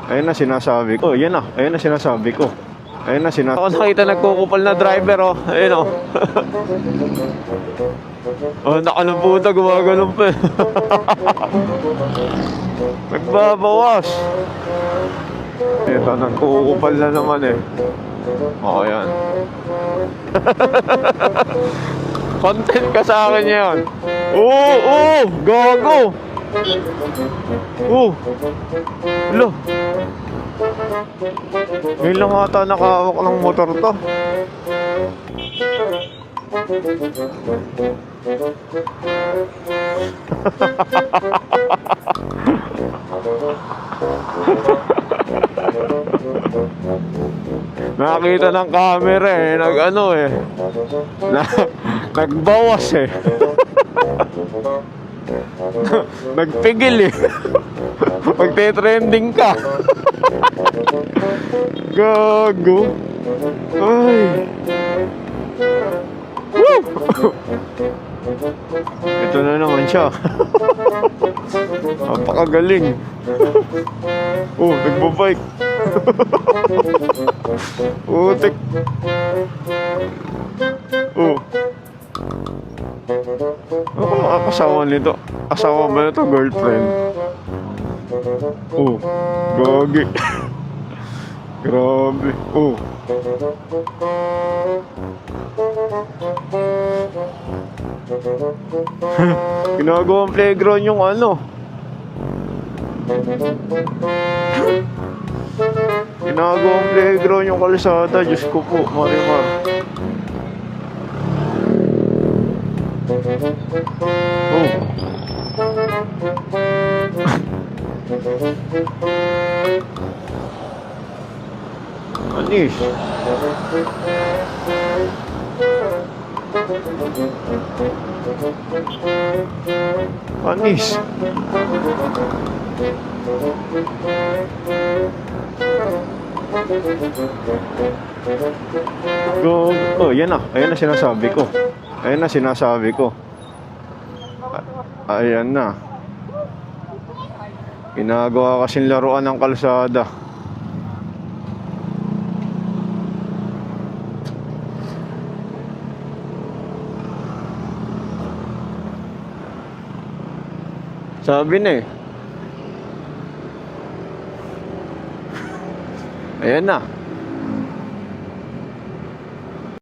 Ayun na sinasabi ko. Yan na. Ayun na sinasabi ko. Ayun na sinasabi ko. Ako nakita nagkukupal na driver, oh. Ayun, oh. Oh, nakalabuta. Gumagano'n pa. Nagbabawas. Ito, nagkukupal na naman, eh. Oo, yan. Content ka sa akin yan. Oo, oo. Gago. Oo. Alo. Ngayon lang ata nakahawak ng motor to. Nakakita ng camera eh, nagbawas eh. Nagpigil eh. Magte-trending ka. Gago. Ay. Woo! Ito na naman siya. Napakagaling. Oh, nagbabike. Utik. Oh. Ano kung makakasawa nito? Asawa ba nito? Girlfriend? Oh. Gagi. Grabe. Oh. Ginagawang playground yung ano. Ginagawang playground yung kalsada. Diyos ko po, Marimar. Oh. Anis. Anis. Go. Oh, yan na. Ayan na sinasabi ko. Ayan na sinasabi ko. Ayan na. Ginagawa kasing laruan ng kalsada. Sabi na eh. Ayan na.